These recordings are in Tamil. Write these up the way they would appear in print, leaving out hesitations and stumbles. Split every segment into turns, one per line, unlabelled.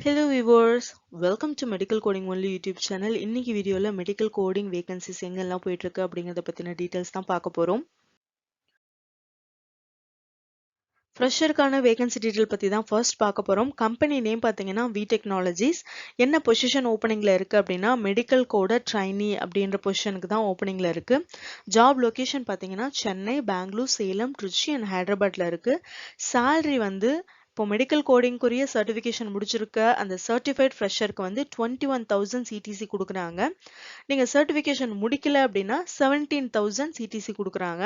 Hello viewers, welcome to Medical Coding Only YouTube channel. இன்னைக்கு வீடியோல Medical Coding vacancies எங்கெல்லாம் போயிட்டு இருக்கு அப்படிங்கறத பத்தின டீடைல்ஸ் தான் பார்க்க போறோம். ஃப்ரெஷருக்கான வேகன்சி டீடைல் பத்தி தான் ஃபர்ஸ்ட் பார்க்க போறோம். கம்பெனி நேம் பாத்தீங்கன்னா V Technologies. என்ன பொசிஷன் ஓப்பனிங்ல இருக்கு அப்படின்னா மெடிக்கல் கோடர் ட்ரைனி அப்படின்ற பொசிஷனுக்கு தான் ஓப்பனிங்ல இருக்கு. ஜாப் லொகேஷன் பாத்தீங்கன்னா சென்னை, பெங்களூர், சேலம், திருச்சி அண்ட் ஹைதராபாத்ல இருக்கு. salary வந்து இப்போ மெடிக்கல் கோடிங்குரிய சர்டிஃபிகேஷன் முடிச்சிருக்க அந்த சர்டிஃபைட் ஃப்ரெஷருக்கு வந்து 21,000 சிடிசி கொடுக்குறாங்க. நீங்க சர்டிஃபிகேஷன் முடிக்கல அப்படின்னா 17,000 சிடிசி கொடுக்குறாங்க.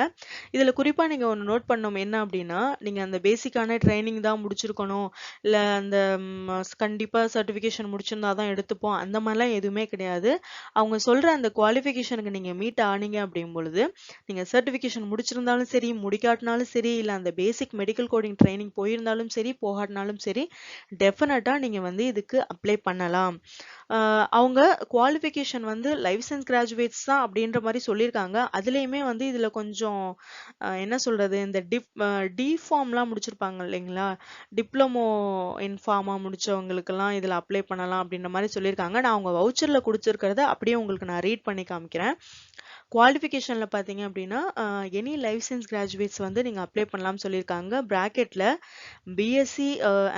இதுல குறிப்பா நீங்க ஒன்று நோட் பண்ணணும் என்ன அப்படின்னா, நீங்க அந்த பேசிக்கான ட்ரைனிங் தான் முடிச்சிருக்கணும், இல்ல அந்த கண்டிப்பா சர்டிஃபிகேஷன் முடிச்சிருந்தா தான் எடுத்துப்போம், அந்த மாதிரிலாம் எதுவுமே கிடையாது. அவங்க சொல்ற அந்த குவாலிஃபிகேஷனுக்கு நீங்க மீட் ஆனீங்க அப்படிங்கும் பொழுது, நீங்க சர்டிஃபிகேஷன் முடிச்சிருந்தாலும் சரி, முடிக்காட்டினாலும் சரி, இல்ல அந்த பேசிக் மெடிக்கல் கோடிங் ட்ரைனிங் போயிருந்தாலும் சரி, போகாட்டினாலும் சரி, டெஃபினட்டா நீங்க வந்து இதுக்கு அப்ளை பண்ணலாம். அவங்க குவாலிஃபிகேஷன் வந்து லைசன்ஸ் கிராஜுவேட்ஸ் தான் அப்படின்ற மாதிரி சொல்லியிருக்காங்க. அதுலயுமே வந்து இதுல கொஞ்சம் என்ன சொல்றது, இந்த டி ஃபார்ம்லாம் முடிச்சிருப்பாங்க இல்லைங்களா, டிப்ளமோ இன் ஃபார்மா முடிச்சவங்களுக்கெல்லாம் இதுல அப்ளை பண்ணலாம் அப்படின்ற மாதிரி சொல்லியிருக்காங்க. நான் அவங்க வவுச்சர்ல கொடுத்துருக்கிறத அப்படியே உங்களுக்கு நான் ரீட் பண்ணி காமிக்கிறேன். குவாலிஃபிகேஷன்ல பாத்தீங்க அப்படின்னா எனி லைசன்ஸ் கிராஜுவேட்ஸ் வந்து நீங்க அப்ளை பண்ணலாம்னு சொல்லியிருக்காங்க. பிராக்கெட்ல BSc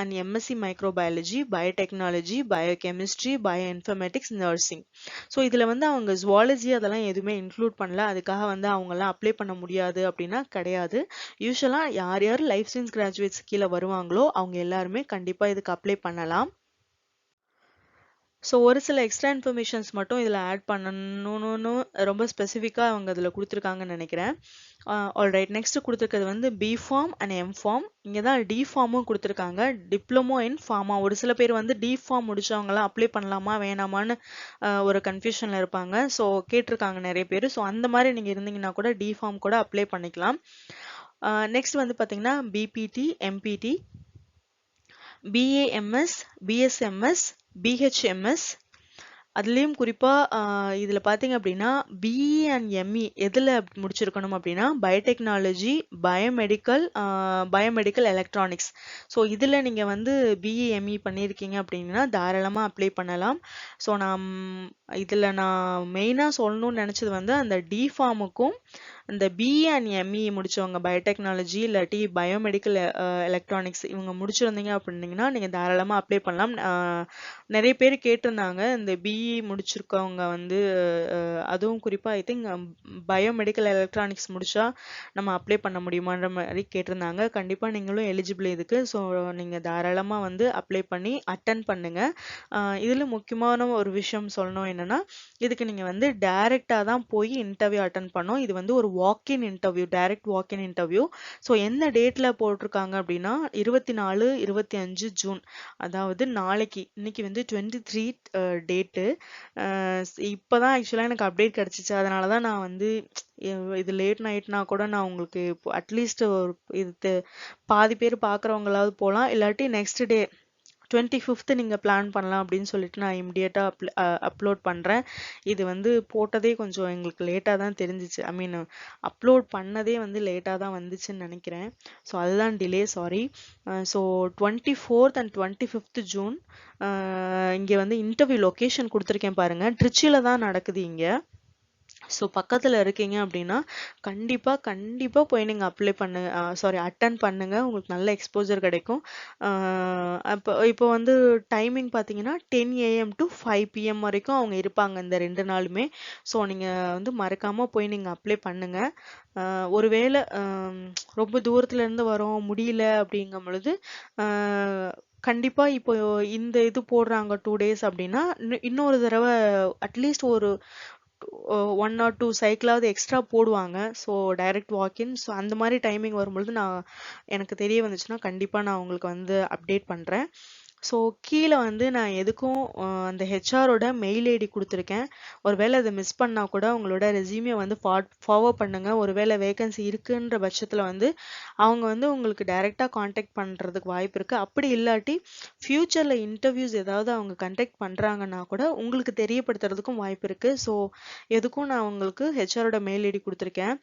and MSc microbiology, biotechnology, biochemistry, bioinformatics, nursing. So இதுல வந்து அவங்க ஜுவாலஜி அதெல்லாம் எதுவுமே இன்க்ளூட் பண்ணல. அதுக்காக வந்து அவங்கெல்லாம் அப்ளை பண்ண முடியாது அப்படின்னா கிடையாது. யூஸ்வலா யார் யார் லைசன்ஸ் கிராஜுவேட்ஸ் கீழே வருவாங்களோ அவங்க எல்லாருமே கண்டிப்பா இதுக்கு அப்ளை பண்ணலாம். ஸோ ஒரு சில எக்ஸ்ட்ரா இன்ஃபர்மேஷன்ஸ் மட்டும் இதில் ஆட் பண்ணணும்னு ரொம்ப ஸ்பெசிஃபிக்காக அவங்க இதில் கொடுத்துருக்காங்கன்னு நினைக்கிறேன். ஆல்ரைட், நெக்ஸ்ட் கொடுத்துருக்கிறது வந்து B form and M form. இங்கே தான் டி ஃபார்மும் கொடுத்துருக்காங்க, டிப்ளமோ இன் ஃபார்மா. ஒரு சில பேர் வந்து டி ஃபார்ம் முடிச்சவங்கலாம் அப்ளை பண்ணலாமா வேணாமான்னு ஒரு கன்ஃபியூஷனில் இருப்பாங்க. ஸோ கேட்டிருக்காங்க நிறைய பேர். ஸோ அந்த மாதிரி நீங்கள் இருந்தீங்கன்னா கூட டி ஃபார்ம் கூட அப்ளை பண்ணிக்கலாம். நெக்ஸ்ட் வந்து பார்த்தீங்கன்னா பிபிடி, எம்பிடி, BAMS, BSMS, BHMS. அதுலயும் குறிப்பா இதுல பாத்தீங்க அப்படின்னா பிஇ அண்ட் எம்இ எதுல முடிச்சிருக்கணும் அப்படின்னா பயோடெக்னாலஜி, பயோமெடிக்கல் எலக்ட்ரானிக்ஸ். ஸோ இதுல நீங்க வந்து பிஇ எம்இ பண்ணியிருக்கீங்க அப்படின்னா தாராளமா அப்ளை பண்ணலாம். ஸோ நான் மெயினா சொல்லணும்னு நினைச்சது வந்து அந்த டி ஃபார்முக்கும் இந்த பிஇ அண்ட் எம்இ முடிச்சவங்க பயோடெக்னாலஜி இல்லாட்டி பயோமெடிக்கல் எலக்ட்ரானிக்ஸ் இவங்க முடிச்சிருந்தீங்க அப்படின்னீங்கன்னா நீங்க தாராளமா அப்ளை பண்ணலாம். நிறைய பேர் கேட்டிருந்தாங்க இந்த பிஇ முடிச்சிருக்கவங்க வந்து அதுவும் குறிப்பா ஐ திங்க் பயோமெடிக்கல் எலக்ட்ரானிக்ஸ் முடிச்சா நம்ம அப்ளை பண்ண முடியுமான்ற மாதிரி கேட்டிருந்தாங்க. கண்டிப்பா நீங்களும் எலிஜிபிள் இதுக்கு. ஸோ நீங்க தாராளமா வந்து அப்ளை பண்ணி அட்டன் பண்ணுங்க. இதுல முக்கியமான ஒரு விஷயம் சொல்லணும் என்னன்னா, இதுக்கு நீங்க வந்து டைரக்டா தான் போய் இன்டர்வியூ அட்டன் பண்ணோம். இது வந்து ஒரு walk-in interview, direct walk-in interview. So எந்த டேட்ல போட்டிருக்காங்க அப்படின்னா 24, 25 ஜூன், அதாவது நாளைக்கு. இன்னைக்கு வந்து 23 டேட்டு. இப்போதான் ஆக்சுவலாக எனக்கு அப்டேட் கிடைச்சிச்சு. அதனால தான் நான் வந்து இது லேட் நைட்னா கூட நான் உங்களுக்கு அட்லீஸ்ட் ஒரு இது பாதி பேர் பார்க்குறவங்களாவது போகலாம், இல்லாட்டி நெக்ஸ்ட் டே 25th நீங்க பிளான் பண்ணலாம் அப்படின்னு சொல்லிட்டு நான் இமிடியேட்டா அப்லோட் பண்றேன். இது வந்து போட்டதே கொஞ்சம் எங்களுக்கு லேட்டா தான் தெரிஞ்சிச்சு. ஐ மீன் அப்லோட் பண்ணதே வந்து லேட்டா தான் வந்துச்சுன்னு நினைக்கிறேன். ஸோ அதுதான் delay, sorry. So 24th and 25th June இங்க வந்து இன்டர்வியூ லொகேஷன் கொடுத்துருக்கேன் பாருங்க, திருச்சியில தான் நடக்குது இங்க. ஸோ பக்கத்தில் இருக்கீங்க அப்படின்னா கண்டிப்பாக போய் நீங்கள் அட்டன் பண்ணுங்க. உங்களுக்கு நல்ல எக்ஸ்போஜர் கிடைக்கும். இப்போ வந்து டைமிங் பார்த்தீங்கன்னா 10 AM to 5 PM வரைக்கும் அவங்க இருப்பாங்க இந்த 2 நாளுமே. ஸோ நீங்கள் வந்து மறக்காமல் போய் நீங்கள் அப்ளை பண்ணுங்க. ஒருவேளை ரொம்ப தூரத்துல இருந்து வரோம் முடியல அப்படிங்கும் பொழுது கண்டிப்பா இப்போ இந்த இது போடுறாங்க 2 days அப்படின்னா இன்னொரு தடவை அட்லீஸ்ட் ஒரு 1 or 2 சைக்கிளாவது எக்ஸ்ட்ரா போடுவாங்க. ஸோ டைரக்ட் வாக்கின். ஸோ அந்த மாதிரி டைமிங் வரும்பொழுது எனக்கு தெரிய வந்துச்சுன்னா கண்டிப்பா நான் உங்களுக்கு வந்து அப்டேட் பண்றேன். ஸோ கீழே வந்து நான் எதுக்கும் அந்த ஹெச்ஆரோட மெயில் ஐடி கொடுத்துருக்கேன். ஒருவேளை அதை மிஸ் பண்ணா கூட உங்களோட ரெஸ்யூமே வந்து ஃபார்வர்ட் பண்ணுங்க. ஒருவேளை வேகன்சி இருக்குன்ற பட்சத்தில் வந்து அவங்க வந்து உங்களுக்கு டைரெக்டாக காண்டாக்ட் பண்ணுறதுக்கு வாய்ப்பு இருக்குது. அப்படி இல்லாட்டி ஃப்யூச்சரில் இன்டர்வியூஸ் ஏதாவது அவங்க கண்டக்ட் பண்ணுறாங்கன்னா கூட உங்களுக்கு தெரியப்படுத்துறதுக்கும் வாய்ப்பு இருக்குது. ஸோ எதுக்கும் நான் உங்களுக்கு ஹெச்ஆரோட மெயில் ஐடி கொடுத்துருக்கேன்.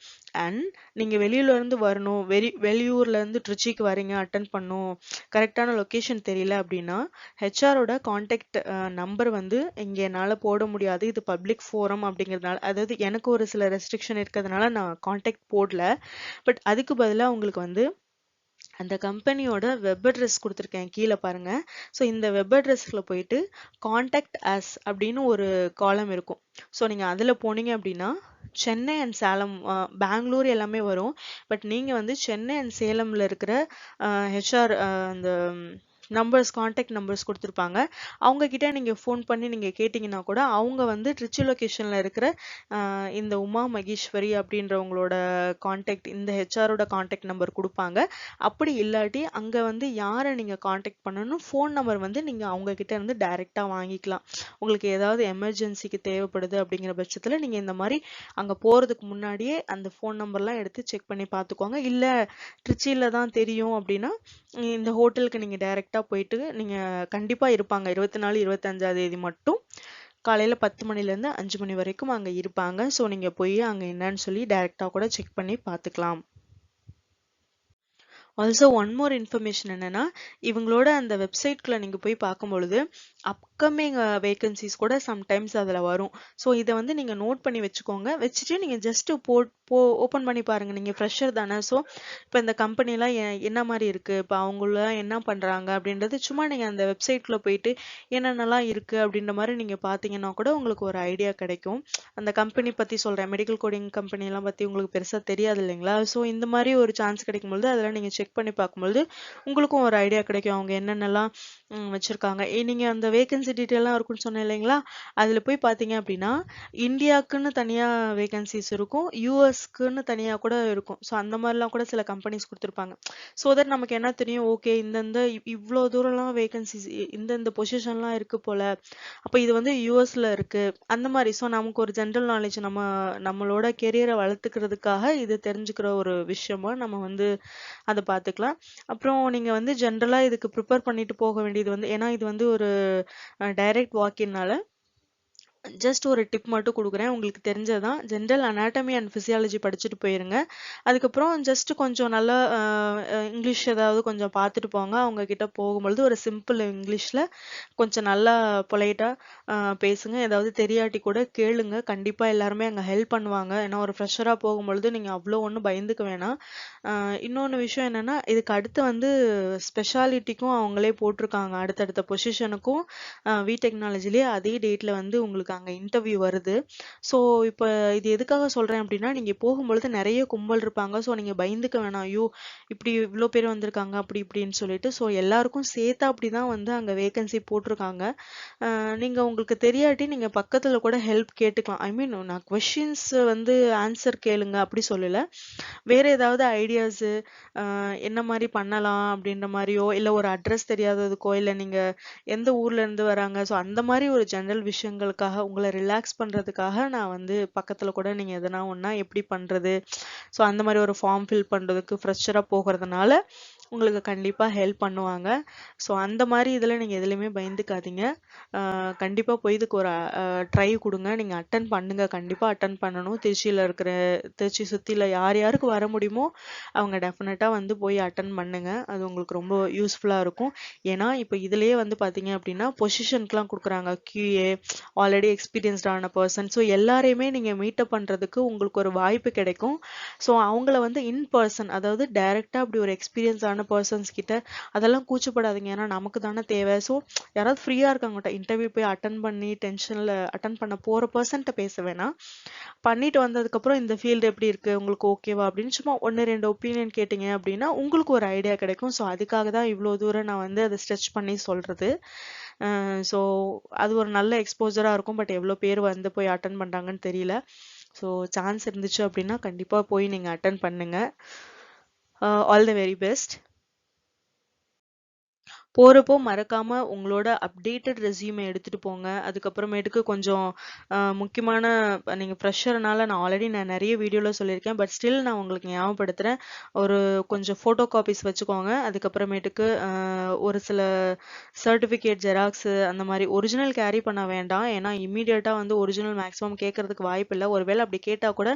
அண்ட் நீங்கள் வெளியூர்லேருந்து வரணும், வெளியூர்லேருந்து ட்ரிச்சிக்கு வரீங்க, அட்டன் பண்ணும், கரெக்டான லொக்கேஷன் தெரியல அப்படின்னா அப்படின்னா ஹெச்ஆரோட காண்டாக்ட் நம்பர் வந்து இங்க என்னால போட முடியாது, இது பப்ளிக் ஃபோரம் அப்படிங்கிறதுனால, அதாவது எனக்கு ஒரு சில ரெஸ்ட்ரிக்ஷன் இருக்கிறதுனால நான் காண்டாக்ட் போடல. பட் அதுக்கு பதிலா உங்களுக்கு வந்து அந்த கம்பெனியோட வெப் அட்ரஸ் கொடுத்துருக்கேன் கீழே பாருங்க. ஸோ இந்த வெப் அட்ரஸ்ல போயிட்டு காண்டாக்ட் அஸ் அப்படின்னு ஒரு காலம் இருக்கும். ஸோ நீங்க அதுல போனீங்க அப்படின்னா சென்னை அண்ட் சேலம், பெங்களூர் எல்லாமே வரும். பட் நீங்க வந்து சென்னை அண்ட் சேலம்ல இருக்கிற ஹெச்ஆர் அந்த நம்பர்ஸ், காண்டாக்ட் நம்பர்ஸ் கொடுத்துருப்பாங்க. அவங்க கிட்ட நீங்க ஃபோன் பண்ணி நீங்க கேட்டீங்கன்னா கூட அவங்க வந்து ட்ரிச்சி லொகேஷன்ல இருக்கிற இந்த உமா மகேஸ்வரி அப்படின்றவங்களோட காண்டாக்ட், இந்த ஹெச்ஆரோட காண்டாக்ட் நம்பர் கொடுப்பாங்க. அப்படி இல்லாட்டி அங்க வந்து யாரை நீங்க காண்டாக்ட் பண்ணணும், ஃபோன் நம்பர் வந்து நீங்க அவங்க கிட்ட இருந்து டைரக்டா வாங்கிக்கலாம். உங்களுக்கு ஏதாவது எமர்ஜென்சிக்கு தேவைப்படுது அப்படிங்கிற பட்சத்துல நீங்க இந்த மாதிரி அங்க போறதுக்கு முன்னாடியே அந்த ஃபோன் நம்பர்லாம் எடுத்து செக் பண்ணி பார்த்துக்கோங்க. இல்ல ட்ரிச்சில தான் தெரியும் அப்படின்னா இந்த ஹோட்டலுக்கு நீங்க டைரக்டா போயிட்டு நீங்க கண்டிப்பா இருப்பாங்க 24, 25ஆம் தேதி மட்டும் காலையில 10 மணில இருந்து 5 மணி வரைக்கும் அங்க இருப்பாங்க. ஸோ நீங்க போய் அங்க என்னன்னு சொல்லி டைரக்டா கூட செக் பண்ணி பார்த்துக்கலாம். ஆல்சோ ஒன் மோர் இன்ஃபர்மேஷன் என்னன்னா, இவங்களோட அந்த வெப்சைட்குள்ள நீங்க போய் பார்க்கும்பொழுது அப்கமிங் வேகன்சிஸ் கூட சம்டைம்ஸ் அதுல வரும். ஸோ இதை வந்து நீங்க நோட் பண்ணி வச்சுக்கோங்க. வச்சுட்டு நீங்க ஜஸ்ட் ஓப்பன் பண்ணி பாருங்க. நீங்க ஃப்ரெஷர் தானே, ஸோ இப்போ இந்த கம்பெனிலாம் என்ன மாதிரி இருக்கு, இப்போ அவங்கள என்ன பண்றாங்க அப்படின்றது சும்மா நீங்க அந்த வெப்சைட்குள்ள போயிட்டு என்னென்னலாம் இருக்கு அப்படின்ற மாதிரி நீங்க பார்த்தீங்கன்னா கூட உங்களுக்கு ஒரு ஐடியா கிடைக்கும். அந்த கம்பெனி பத்தி சொல்றேன், மெடிக்கல் கோடிங் கம்பெனி எல்லாம் பத்தி உங்களுக்கு பெருசா தெரியாது இல்லைங்களா? ஸோ இந்த மாதிரி ஒரு சான்ஸ் கிடைக்கும்பொழுது அதெல்லாம் நீங்க செக் பண்ணி பார்க்கும்பொழுது உங்களுக்கும் ஒரு ஐடியா கிடைக்கும் அவங்க என்னென்னலாம் வச்சிருக்காங்க. நீங்க அந்த வேகன்சி டீட்டெயிலாம் இருக்குன்னு சொன்னேன் இல்லைங்களா? அதுல போய் பாத்தீங்க அப்படின்னா இந்தியாவுக்குன்னு தனியா வேகன்சிஸ் இருக்கும், யூஎஸ்க்குன்னு தனியா கூட இருக்கும். ஸோ அந்த மாதிரிலாம் கூட சில கம்பெனிஸ் கொடுத்துருப்பாங்க. ஸோ தட் நமக்கு என்ன தெரியும், ஓகே இந்தந்த இவ்வளோ தூரம்லாம் வேகன்சிஸ், இந்த பொசிஷன்லாம் இருக்கு போல, அப்போ இது வந்து யூஎஸ்ல இருக்கு அந்த மாதிரி. ஸோ நமக்கு ஒரு ஜென்ரல் நாலேஜ், நம்மளோட கெரியரை வளர்த்துக்கிறதுக்காக இது தெரிஞ்சுக்கிற ஒரு விஷயமா நம்ம வந்து அதை பார்த்துக்கலாம். அப்புறம் நீங்க வந்து ஜென்ரலா இதுக்கு ப்ரிப்பேர் பண்ணிட்டு போக வேண்டியது வந்து, ஏன்னா இது வந்து ஒரு டைரக்ட் வாக்கின்னால ஜஸ்ட் ஒரு டிப் மட்டும் கொடுக்குறேன், உங்களுக்கு தெரிஞ்சதான். ஜென்ரல் அனாட்டமி அண்ட் பிசியாலஜி படிச்சுட்டு போயிருங்க. அதுக்கப்புறம் ஜஸ்ட் கொஞ்சம் நல்லா இங்கிலீஷ் ஏதாவது கொஞ்சம் பார்த்துட்டு போங்க. அவங்க கிட்ட போகும்பொழுது ஒரு சிம்பிள் இங்கிலீஷ்ல கொஞ்சம் நல்லா பொலைட்டா பேசுங்க. ஏதாவது தெரியாட்டி கூட கேளுங்க, கண்டிப்பா எல்லாருமே அங்க ஹெல்ப் பண்ணுவாங்க. ஏன்னா ஒரு ஃப்ரெஷரா போகும்பொழுது நீங்க அவ்வளோ ஒன்றும் பயந்துக்க வேணாம். இன்னொன்று விஷயம் என்னன்னா, இதுக்கு அடுத்து வந்து ஸ்பெஷாலிட்டிக்கும் அவங்களே போட்டிருக்காங்க, அடுத்தடுத்த பொசிஷனுக்கும் வி டெக்னாலஜிலேயே அதே டேட்ல வந்து உங்களுக்கு அங்க இன்டர்வியூ வருது. ஸோ இப்போ இது எதுக்காக சொல்றேன் அப்படின்னா, நீங்க போகும்பொழுது நிறைய கும்பல் இருப்பாங்க. ஸோ நீங்க பயந்துக்க வேணாம், ஐயோ இப்படி இவ்வளோ பேர் வந்திருக்காங்க அப்படி இப்படின்னு சொல்லிட்டு. ஸோ எல்லாருக்கும் சேர்த்தா அப்படிதான் வந்து அங்க வேகன்சி போட்டிருக்காங்க. நீங்க உங்களுக்கு தெரியாட்டி நீங்க பக்கத்துல கூட ஹெல்ப் கேட்டுக்கலாம். ஐ மீன் நான் கொஸ்டின்ஸ் வந்து ஆன்சர் கேளுங்க அப்படி சொல்லல, வேற ஏதாவது ஐடியாஸ் என்ன மாதிரி பண்ணலாம் அப்படின்ற மாதிரியோ, இல்ல ஒரு அட்ரஸ் தெரியாததுக்கோ, இல்ல நீங்க எந்த ஊர்ல இருந்து வராங்க, ஸோ அந்த மாதிரி ஒரு ஜெனரல் விஷயங்களுக்காக உங்களை ரிலாக்ஸ் பண்றதுக்காக நான் வந்து பக்கத்துல கூட நீங்க எதனா ஒன்னா எப்படி பண்றது, ஸோ அந்த மாதிரி ஒரு ஃபார்ம் ஃபில் பண்றதுக்கு ஃப்ரெஷரா போகிறதுனால உங்களுக்கு கண்டிப்பா ஹெல்ப் பண்ணுவாங்க. ஸோ அந்த மாதிரி இதுல நீங்க எதுலையுமே பயந்துக்காதீங்க. கண்டிப்பா போய் இதுக்கு ஒரு ட்ரை கொடுங்க. நீங்க அட்டன் பண்ணுங்க, கண்டிப்பா அட்டன் பண்ணணும். திருச்சி சுத்தில யார் யாருக்கு வர முடியுமோ அவங்க டெஃபினட்டா வந்து போய் அட்டன் பண்ணுங்க. அது உங்களுக்கு ரொம்ப யூஸ்ஃபுல்லா இருக்கும். ஏன்னா இப்போ இதுலயே வந்து பாத்தீங்க அப்படின்னா பொசிஷனுக்குலாம் கொடுக்குறாங்க, QA ஆல்ரெடி எக்ஸ்பீரியன்ஸ்டான பர்சன். ஸோ எல்லாரையுமே நீங்க மீட்டப் பண்றதுக்கு உங்களுக்கு ஒரு வாய்ப்பு கிடைக்கும். ஸோ அவங்கள வந்து இன் பர்சன், அதாவது டைரக்டா அப்படி ஒரு எக்ஸ்பீரியன்ஸான பர்சன்ஸ் கிட்ட அதெல்லாம் கூச்சப்படாதீங்க, ஏன்னா நமக்கு தானே தேவை. ஸோ யாராவது ஃப்ரீயா இருக்காங்கட்ட இன்டர்வியூ போய் அட்டன் பண்ணி டென்ஷன்ல அட்டன் பண்ண போற பர்சன்ட்ட பேச வேணாம். பண்ணிட்டு வந்ததுக்கு அப்புறம் இந்த ஃபீல்டு எப்படி இருக்கு உங்களுக்கு ஓகேவா அப்படின்னு சும்மா 1-2 ஒப்பீனியன் கேட்டீங்க அப்படின்னா உங்களுக்கு ஒரு ஐடியா கிடைக்கும். ஸோ அதுக்காக தான் இவ்வளோ தூரம் நான் வந்து அதை ஸ்ட்ரெச் பண்ணி சொல்றது. ஸோ அது ஒரு நல்ல எக்ஸ்போஜரா இருக்கும். பட் எவ்வளோ பேர் வந்து போய் அட்டன் பண்றாங்கன்னு தெரியல. ஸோ சான்ஸ் இருந்துச்சு அப்படின்னா கண்டிப்பா போய் நீங்க அட்டன் பண்ணுங்க. All the very best. போறப்போ மறக்காம உங்களோட அப்டேட்டட் ரெஸ்யூமே எடுத்துட்டு போங்க. அதுக்கப்புறமேட்டுக்கு கொஞ்சம் முக்கியமான, நீங்க ஃப்ரெஷர்னால நான் நிறைய வீடியோல சொல்லியிருக்கேன், பட் ஸ்டில் நான் உங்களுக்கு ஞாபகப்படுத்துறேன். ஒரு கொஞ்சம் போட்டோ காப்பீஸ் வச்சுக்கோங்க. அதுக்கப்புறமேட்டுக்கு ஒரு சில சர்டிஃபிகேட் ஜெராக்ஸ் அந்த மாதிரி ஒரிஜினல் கேரி பண்ண வேண்டாம். ஏன்னா இம்மீடியட்டா வந்து ஒரிஜினல் மேக்ஸிமம் கேட்கறதுக்கு வாய்ப்பு இல்லை. ஒருவேளை அப்படி கேட்டா கூட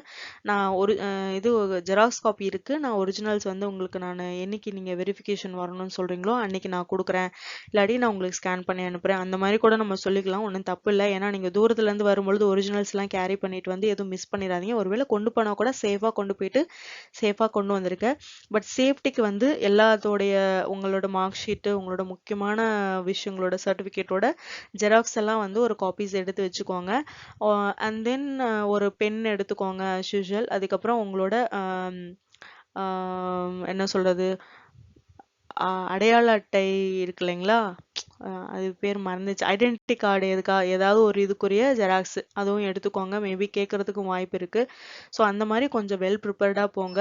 நான் ஒரு இது ஜெராக்ஸ் காப்பி இருக்கு, நான் ஒரிஜினல்ஸ் வந்து உங்களுக்கு நான் என்னைக்கு நீங்க வெரிஃபிகேஷன் வரணும்னு சொல்றீங்களோ அன்னைக்கு நான் கொடுக்குறேன். கொடுக்குறேன், இல்லாட்டி நான் உங்களுக்கு ஸ்கேன் பண்ணி அனுப்புறேன். அந்த மாதிரி கூட நம்ம சொல்லிக்கலாம், ஒன்றும் தப்பு இல்லை. ஏன்னா நீங்கள் தூரத்துலேருந்து வரும்பொழுது ஒரிஜினல்ஸ்லாம் கேரி பண்ணிட்டு வந்து எதுவும் மிஸ் பண்ணிடாதீங்க. ஒருவேளை கொண்டு போனால் கூட சேஃபாக கொண்டு போயிட்டு சேஃபாக கொண்டு வந்திருக்க. பட் சேஃப்டிக்கு வந்து எல்லாத்தோடைய உங்களோட மார்க் ஷீட்டு, உங்களோட முக்கியமான விஷயங்களோட சர்டிஃபிகேட்டோட ஜெராக்ஸ் எல்லாம் வந்து ஒரு காப்பீஸ் எடுத்து வச்சுக்கோங்க. அண்ட் தென் ஒரு பென் எடுத்துக்கோங்க as usual. அதுக்கப்புறம் உங்களோட என்ன சொல்றது, அடையாள அட்டை இருக்கு இல்லைங்களா, அது பேர் மறந்துச்சு, ஐடென்டிட்டி கார்டு, ஏதாவது ஒரு இதுக்குரிய ஜெராக்ஸ் அதுவும் எடுத்துக்கோங்க. மேபி கேட்கறதுக்கும் வாய்ப்பு இருக்கு. ஸோ அந்த மாதிரி கொஞ்சம் வெல் ப்ரிப்பேர்டாக போங்க.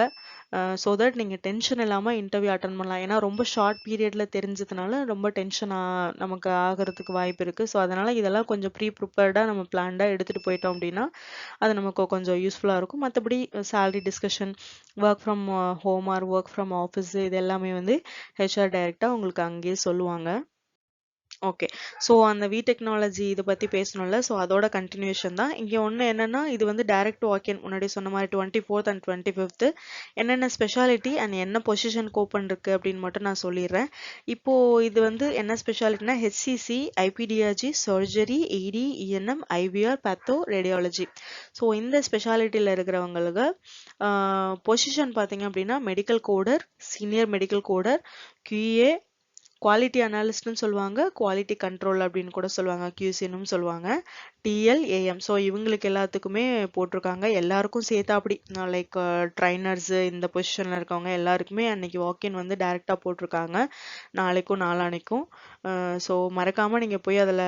ஸோ தட் நீங்கள் டென்ஷன் இல்லாமல் இன்டர்வியூ அட்டன் பண்ணலாம். ஏன்னா ரொம்ப ஷார்ட் பீரியடில் தெரிஞ்சதுனால ரொம்ப டென்ஷன் நமக்கு ஆகிறதுக்கு வாய்ப்பு இருக்குது. ஸோ அதனால் இதெல்லாம் கொஞ்சம் ப்ரிப்பேர்டாக நம்ம பிளான்டாக எடுத்துகிட்டு போயிட்டோம் அப்படின்னா அது நமக்கு கொஞ்சம் யூஸ்ஃபுல்லாக இருக்கும். மற்றபடி salary discussion, work from home or work from office, இது எல்லாமே வந்து ஹெச்ஆர் டைரெக்டாக உங்களுக்கு அங்கேயே சொல்லுவாங்க. ஓகே. ஸோ அந்த டெக்னாலஜி இதை பற்றி பேசணும்ல, ஸோ அதோட கண்டினியூஷன் தான் இங்கே. ஒன்று என்னன்னா, இது வந்து டைரக்ட் வாக்கின், முன்னாடி சொன்ன மாதிரி 24th அண்ட் 25th என்னென்ன ஸ்பெஷாலிட்டி அண்ட் என்ன பொசிஷன் ஓப்பன் இருக்கு அப்படின்னு மட்டும் நான் சொல்லிடுறேன். இப்போ இது வந்து என்ன ஸ்பெஷாலிட்டினா HCC, IPDRG, surgery, ED, ENM, IVR, patho, radiology. So இந்த ஸ்பெஷாலிட்டியில் இருக்கிறவங்களுக்கு பொசிஷன் பார்த்தீங்க அப்படின்னா medical coder, senior medical coder, QA, quality அனாலிஸ்ட்னு சொல்லுவாங்க, குவாலிட்டி கண்ட்ரோல் அப்படின்னு கூட சொல்லுவாங்க, QCன்னு சொல்லுவாங்க, TL, AM. ஸோ இவங்களுக்கு எல்லாத்துக்குமே போட்டிருக்காங்க. எல்லாருக்கும் சேர்த்தா அப்படி லைக் ட்ரைனர்ஸ் இந்த பொசிஷனில் இருக்கவங்க எல்லாருக்குமே அன்னைக்கு வாக்கின் வந்து டைரெக்டாக போட்டிருக்காங்க, நாளைக்கும் நாளானைக்கும். ஸோ மறக்காமல் நீங்கள் போய் அதில்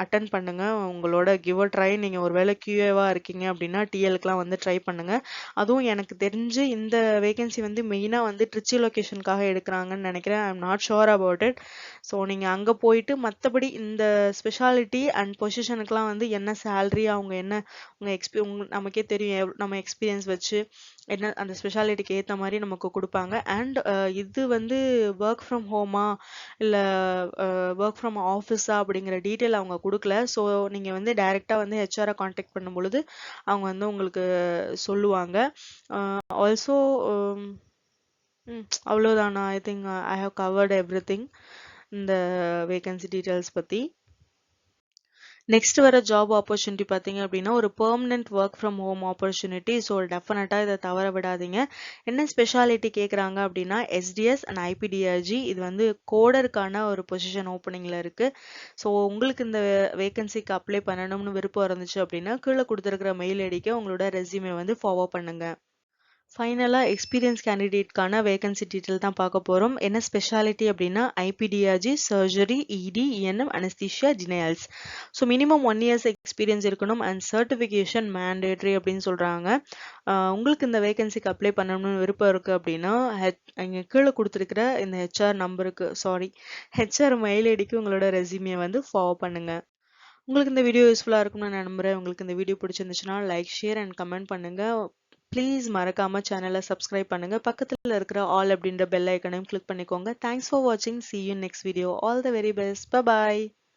அட்டன் பண்ணுங்க. உங்களோட கிவ் அ ட்ரை. நீங்கள் ஒருவேளை QAவா இருக்கீங்க அப்படின்னா டிஎலுக்குலாம் வந்து ட்ரை பண்ணுங்க. அதுவும் எனக்கு தெரிஞ்சு இந்த வேகன்சி வந்து மெயினாக வந்து ட்ரிச்சி லொக்கேஷனுக்காக எடுக்கிறாங்கன்னு நினைக்கிறேன். I am not sure about it. So நீங்கள் அங்கே போயிட்டு மற்றபடி இந்த ஸ்பெஷாலிட்டி அண்ட் பொசிஷனுக்குலாம் வந்து என்ன சேலரி, அவங்க என்ன நமக்கே தெரியும், நம்ம எக்ஸ்பீரியன்ஸ் வச்சு என்ன அந்த ஸ்பெஷாலிட்டிக்கு ஏற்ற மாதிரி நமக்கு கொடுப்பாங்க. அண்ட் இது வந்து ஒர்க் ஃப்ரம் ஹோமா இல்லை ஒர்க் ஃப்ரம் ஆஃபீஸா அப்படிங்கிற டீட்டெயில் அவங்க கொடுக்கல. ஸோ நீங்கள் வந்து டைரெக்டாக வந்து ஹெச்ஆரை காண்டாக்ட் பண்ணும் பொழுது அவங்க வந்து உங்களுக்கு சொல்லுவாங்க. ஆல்சோ அவ்வளோதானா, I think I have covered everything இந்த வேகன்சி டீட்டெயில்ஸ் பற்றி. நெக்ஸ்ட் வர ஜாப் ஆப்பர்ச்சுனிட்டி பார்த்தீங்க அப்படின்னா ஒரு permanent work from home opportunity. So டெஃபினட்டாக இதை தவற விடாதீங்க. என்ன ஸ்பெஷாலிட்டி கேட்குறாங்க அப்படின்னா SDS அண்ட் IPDRG. இது வந்து கோடருக்கான ஒரு பொசிஷன் ஓப்பனிங்கில் இருக்குது. ஸோ உங்களுக்கு இந்த வேகன்சிக்கு அப்ளை பண்ணணும்னு விருப்பம் இருந்துச்சு அப்படின்னா கீழே கொடுத்துருக்கிற மெயில் ஐடிக்கு உங்களோட ரெஸ்யூமே வந்து ஃபார்வர்ட் பண்ணுங்கள். ஃபைனலாக எக்ஸ்பீரியன்ஸ் கேண்டிடேட்கான வேகன்சி டீட்டெயில் தான் பார்க்க போகிறோம். என்ன ஸ்பெஷாலிட்டி அப்படின்னா IPDRG, surgery, ED, ENM, anaesthesia, denials. So minimum 1 years experience இருக்கணும் அண்ட் சர்டிஃபிகேஷன் மேண்டேட்ரி அப்படின்னு சொல்கிறாங்க. உங்களுக்கு இந்த வேகன்சிக்கு அப்ளை பண்ணணும்னு விருப்பம் இருக்குது அப்படின்னா இங்கே கீழே கொடுத்துருக்கிற இந்த ஹெச்ஆர் மெயில் ஐடிக்கு உங்களோட ரெஸ்யூமே வந்து ஃபார்வர்ட் பண்ணுங்கள். உங்களுக்கு இந்த வீடியோ யூஸ்ஃபுல்லாக இருக்கும்னு நான் நம்புகிறேன். உங்களுக்கு இந்த வீடியோ பிடிச்சிருந்துச்சுன்னா லைக், ஷேர் அண்ட் கமெண்ட் பண்ணுங்கள். ப்ளீஸ் மறக்காம சேனலை சப்ஸ்கிரைப் பண்ணுங்க. பக்கத்தில் இருக்கிற ஆல் அப்படின்ற பெல் ஐக்கனையும் கிளிக் பண்ணிக்கோங்க. தேங்க்ஸ் ஃபார் வாட்சிங். See you in next video. All the very best. Bye bye.